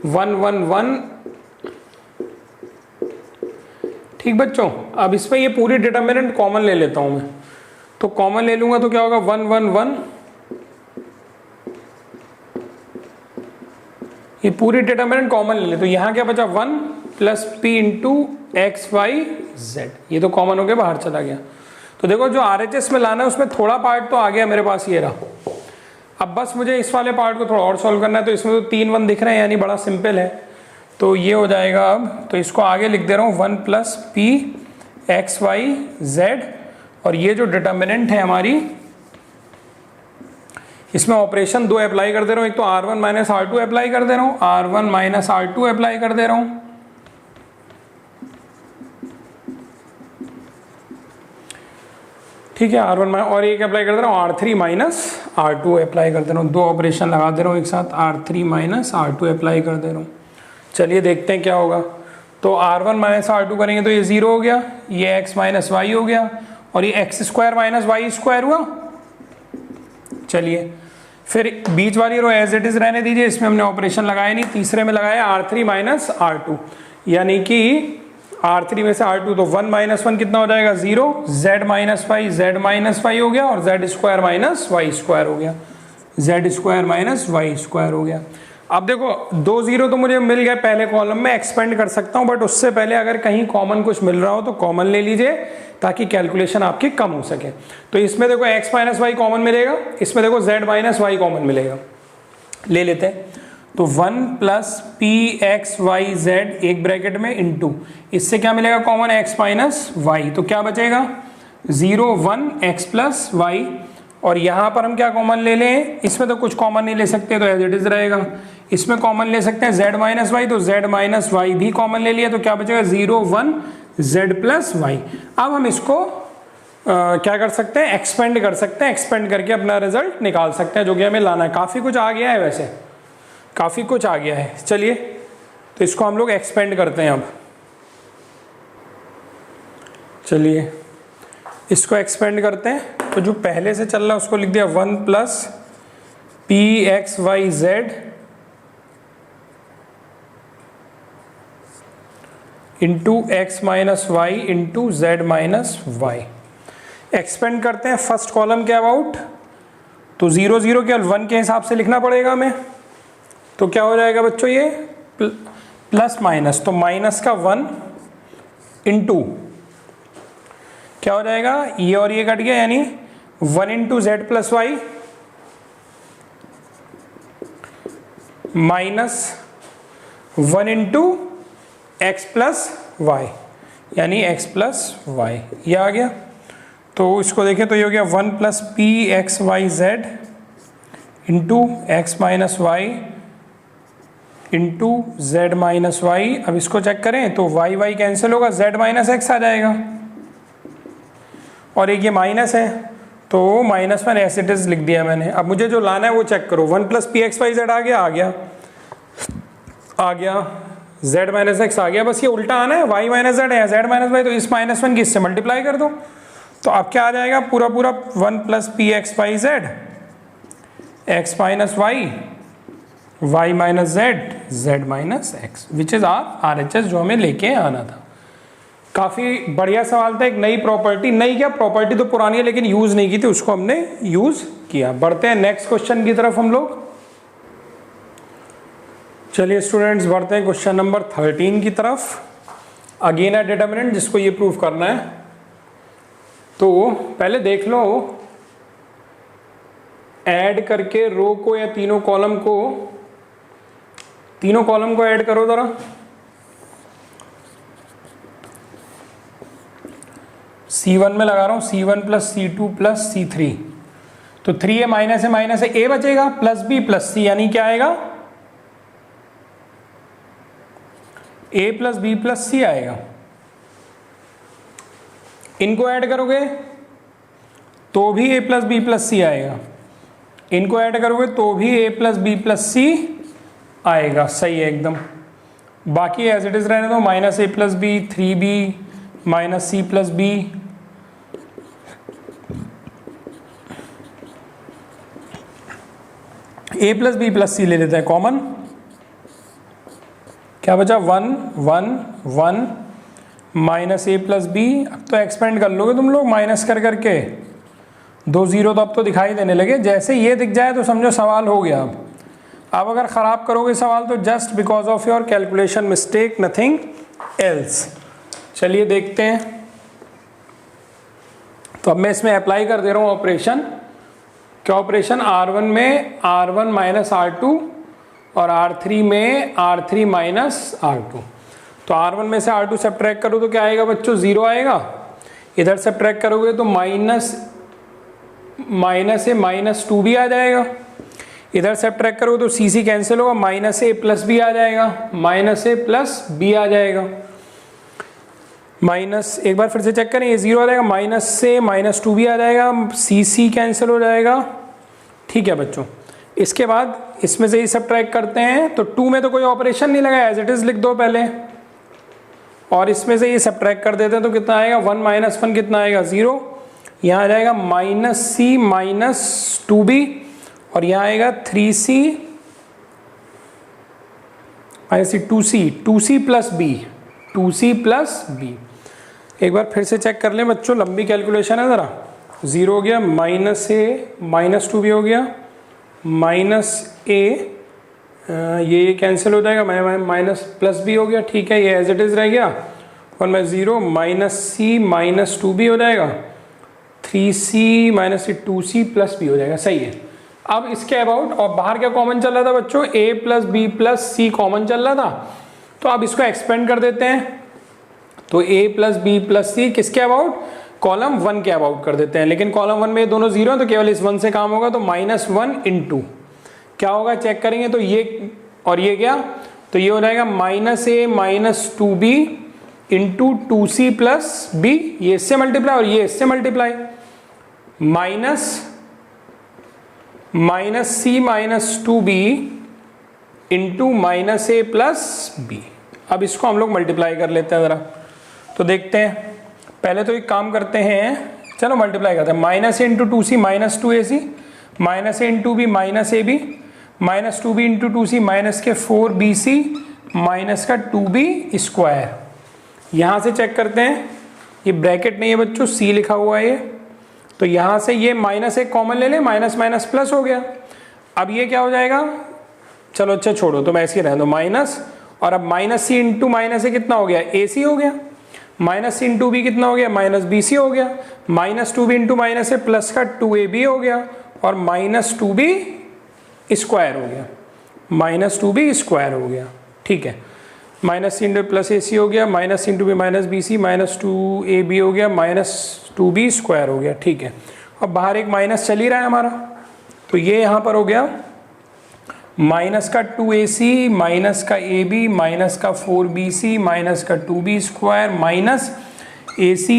1 1 1। ठीक बच्चों, अब इसमें ये पूरी डिटर्मिनेंट कॉमन ले लेता हूं मैं, तो कॉमन ले लूंगा तो क्या होगा 1 1 1 ये पूरी डिटरमिनेंट कॉमन ले ले, तो यहाँ क्या बचा 1 plus P into X Y Z, ये तो कॉमन हो गया, बाहर चला गया। तो देखो जो RHS में लाना है उसमें थोड़ा पार्ट तो आ गया मेरे पास, ये रहा। अब बस मुझे इस वाले पार्ट को थोड़ा और सॉल्व करना है, तो इसमें तो 3 1 दिख रहे हैं, यानी बड़ा सिंपल है। तो ये हो जाएगा अब, तो इसको आगे लिख दे रहा हूँ 1 plus P x Y Z, और ये जो डिटर्मिनेंट है हमारी, इसमें ऑपरेशन 2 अप्लाई कर दे रहा हूँ। एक तो R1 माइनस R2 अप्लाई कर दे रहा हूँ, R1 माइनस R2 अप्लाई कर दे रहा हूँ, ठीक है। R1 और एक अप्लाई कर दे रहा हूँ, R3 माइनस R2 अप्लाई कर दे रहा हूँ। 2 ऑपरेशन लगा दे रहा हूँ एक साथ, R3 माइनस R2 अप्लाई कर दे रहा हूँ। चलिए देखते हैं क्या होगा। तो R1 माइनस R2 करेंगे तो ये 0 हो गया, ये x माइनस वाई हो गया, और ये X square minus Y square हुआ। चलिए फिर बीच वाली रो एज इट इज रहने दीजिए, इसमें हमने ऑपरेशन लगाया नहीं। तीसरे में लगाया R3 माइनस R2, यानी कि R3 में से R2, तो 1 माइनस 1 कितना हो जाएगा 0, z माइनस वाई हो गया, और z square minus Y square हो गया, z square minus Y square हो गया। अब देखो 2 0 तो मुझे मिल गया पहले कॉलम में, एक्सपेंड कर सकता हूं, बट उससे पहले अगर कहीं कॉमन कुछ मिल रहा हो तो कॉमन ले लीजिए, ताकि कैलकुलेशन आपकी कम हो सके। तो इसमें देखो x माइनस वाई कॉमन मिलेगा, इसमें देखो z माइनस वाई कॉमन मिलेगा, ले लेते हैं। तो 1 plus P x Y z एक ब्रैकेट में इंटू, इससे क्या मिलेगा कॉमन, x माइनस वाई, तो क्या बचेगा 0 1 x प्लस वाई, और यहाँ पर हम क्या कॉमन ले लें, इसमें तो कुछ कॉमन नहीं ले सकते, तो एज इट इज रहेगा। इसमें कॉमन ले सकते हैं z माइनस वाई, तो z माइनस वाई भी कॉमन ले लिया, तो क्या बचेगा 0 1 z प्लस वाई। अब हम इसको क्या कर सकते हैं, एक्सपेंड कर सकते हैं, एक्सपेंड करके अपना रिजल्ट निकाल सकते हैं, जो कि हमें लाना है। काफ़ी कुछ आ गया है, वैसे काफ़ी कुछ आ गया है। चलिए तो इसको हम लोग एक्सपेंड करते हैं। अब चलिए इसको एक्सपेंड करते हैं, तो जो पहले से चल रहा है उसको लिख दिया 1 plus P x Y z into x minus Y into z minus y. Expand करते हैं फर्स्ट कॉलम के अबाउट, तो 0 0 केवल 1 के हिसाब से लिखना पड़ेगा हमें। तो क्या हो जाएगा बच्चों, ये प्लस माइनस, तो माइनस का 1 इंटू क्या हो जाएगा, ये और ये कट गया, यानी 1 into z plus y minus 1 into x plus y, यानी x प्लस वाई, ये आ गया। तो इसको देखें तो ये हो गया 1 plus P x Y z into x minus Y into z minus y. अब इसको चेक करें तो वाई वाई कैंसिल होगा, z माइनस एक्स आ जाएगा, और एक ये माइनस है, तो माइनस 1 एज इट इज लिख दिया मैंने। अब मुझे जो लाना है वो चेक करो, 1 plus P x Y Z आ गया, z माइनस एक्स आ गया, बस ये उल्टा आना है, y माइनस जेड है, z माइनस वाई, तो इस माइनस 1 की इससे मल्टीप्लाई कर दो। तो अब क्या आ जाएगा, पूरा 1 plus P x Y z x minus y minus z minus x, which is RHS जो हमें लेके आना था। काफ़ी बढ़िया सवाल था। एक नई प्रॉपर्टी, नई क्या प्रॉपर्टी तो पुरानी है लेकिन यूज़ नहीं की थी, उसको हमने यूज़ किया। बढ़ते हैं नेक्स्ट क्वेश्चन की तरफ हम लोग। चलिए स्टूडेंट्स बढ़ते हैं क्वेश्चन नंबर 13 की तरफ। अगेन है डिटर्मिनेंट, जिसको ये प्रूव करना है। तो पहले देख लो, ऐड करके रो को या तीनों कॉलम को ऐड करो जरा। C1 में लगा रहा हूं, C1 plus C2 plus C3, तो 3 है माइनस है, A बचेगा प्लस B प्लस C, यानी क्या आएगा A plus B plus C आएगा। इनको ऐड करोगे तो भी A plus B plus C आएगा, इनको ऐड करोगे तो भी A plus B plus C आएगा। सही है एकदम। बाकी एज इट इज रहने दो, minus A plus B 3B minus C plus B, A plus B plus C ले लेते हैं कॉमन। क्या बचा 1 1 1 माइनस A प्लस B। अब तो एक्सपेंड कर लोगे तुम लोग माइनस कर करके, 2 0 तो अब तो दिखाई देने लगे। जैसे ये दिख जाए तो समझो सवाल हो गया। अब अब अगर ख़राब करोगे सवाल तो just because of your calculation mistake, nothing else. चलिए देखते हैं। तो अब मैं इसमें अप्लाई कर दे रहा हूँ ऑपरेशन। क्या ऑपरेशन? R1 में R1 माइनस R2 और R3 में R3 माइनस R2। तो R1 में से R2 सब्ट्रैक्ट करो तो क्या आएगा बच्चों? 0 आएगा। इधर सब्ट्रैक्ट करोगे तो माइनस से माइनस 2 भी आ जाएगा। इधर सब्ट्रैक्ट करोगे तो CC कैंसिल होगा, माइनस A प्लस B आ जाएगा, माइनस A प्लस B आ जाएगा। माइनस, एक बार फिर से चेक करें, ये 0 आ जाएगा, माइनस से माइनस 2 भी आ जाएगा, CC कैंसिल हो जाएगा। ठीक है बच्चों, इसके बाद इसमें से ही सब्ट्रैक्ट करते हैं तो 2 में तो कोई ऑपरेशन नहीं लगा, एज इट इज लिख दो पहले, और इसमें से ये सब्ट्रैक्ट कर देते हैं तो कितना आएगा? 1 माइनस 1 कितना आएगा? 0। यहाँ आ जाएगा माइनस C माइनस 2B, और यहाँ आएगा 3C minus 2C plus B, 2C plus B। एक बार फिर से चेक कर लें बच्चों, लंबी कैलकुलेशन है ज़रा। 0 हो गया, माइनस A माइनस 2B हो गया, माइनस A, ये कैंसिल हो जाएगा, माइनस प्लस B हो गया। ठीक है, ये एज इट इज़ रह गया, और मैं 0 माइनस C माइनस 2B हो जाएगा, 3C minus 2C plus B हो जाएगा। सही है। अब इसके अबाउट, और बाहर क्या कॉमन चल रहा था बच्चों? A plus B plus C common चल रहा था। तो अब इसको एक्सपेंड कर देते हैं, तो A plus B plus C किसके अबाउट? कॉलम 1 के अबाउट कर देते हैं। लेकिन कॉलम 1 में ये दोनों 0 है तो केवल इस 1 से काम होगा, तो माइनस 1 इंटू क्या होगा चेक करेंगे, तो ये और ये क्या, तो ये हो जाएगा minus A minus 2B into 2C plus B, ये इससे मल्टीप्लाई और ये इससे multiply, minus C minus 2B into minus A plus B। अब इसको हम लोग मल्टीप्लाई कर लेते हैं ज़रा, तो देखते हैं। पहले तो एक काम करते हैं, चलो मल्टीप्लाई करते हैं। Minus A into 2C minus 2AC, minus A into B minus AB, minus 2B into 2C minus के 4BC माइनस का 2B स्क्वायर। यहाँ से चेक करते हैं, ये ब्रैकेट नहीं है बच्चों, C लिखा हुआ है ये, तो यहाँ से ये माइनस एक कॉमन ले लें, माइनस माइनस प्लस हो गया। अब ये क्या हो जाएगा? चलो अच्छा छोड़ो, तो मैं ऐसे ही रहने दो, माइनस, और अब माइनस C इंटू माइनस ए कितना हो गया? AC हो गया, माइनस C इंटू B कितना हो गया? माइनस BC हो गया, माइनस 2B इंटू माइनस ए प्लस का 2AB हो गया, और माइनस 2B स्क्वायर हो गया, माइनस 2B स्क्वायर हो गया। ठीक है, minus C into plus AC हो गया, minus C into B minus BC, minus 2AB हो गया, माइनस 2B स्क्वायर हो गया। ठीक है, अब बाहर एक माइनस चल ही रहा है हमारा, तो ये यहाँ पर हो गया माइनस का 2AC माइनस का AB माइनस का 4BC माइनस का 2B square minus AC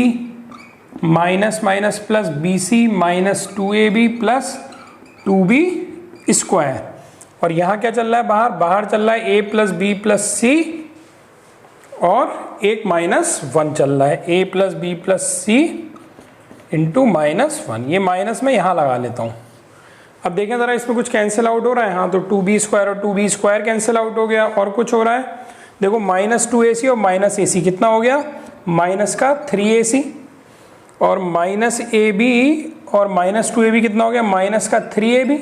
minus minus plus BC minus 2AB plus 2B square. और यहाँ क्या चल रहा है? बाहर चल रहा है A plus B plus C, और एक माइनस 1 चल रहा है, A plus B plus C into minus 1। ये माइनस में यहाँ लगा लेता हूँ। अब देखें ज़रा, इसमें कुछ कैंसिल आउट हो रहा है। हाँ, तो 2B स्क्वायर और 2B स्क्वायर कैंसिल आउट हो गया, और कुछ हो रहा है? देखो माइनस 2AC और माइनस AC कितना हो गया? माइनस का 3AC, और माइनस AB और माइनस 2AB कितना हो गया? माइनस का 3AB,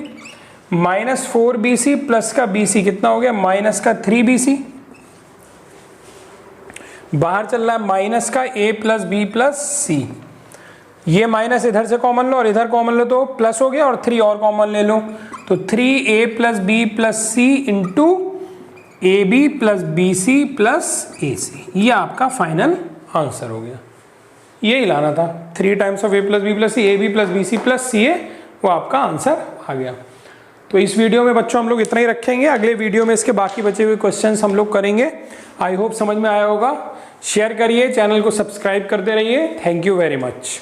माइनस 4BC प्लस का BC कितना हो गया? माइनस का 3BC। बाहर चल रहा है माइनस का A plus B plus C, ये माइनस इधर से कॉमन लो और इधर कॉमन लो तो प्लस हो गया, और 3 और कॉमन ले लो तो 3A plus B plus C into AB plus BC plus AC। ये आपका फाइनल आंसर हो गया। यही लाना था, 3 times of A plus B plus C, AB plus BC plus CA, वो आपका आंसर आ गया। तो इस वीडियो में बच्चों हम लोग इतना ही रखेंगे। अगले वीडियो में इसके बाकी बचे हुए क्वेश्चंस हम लोग करेंगे। आई होप समझ में आया होगा। शेयर करिए, चैनल को सब्सक्राइब करते रहिए। Thank you very much.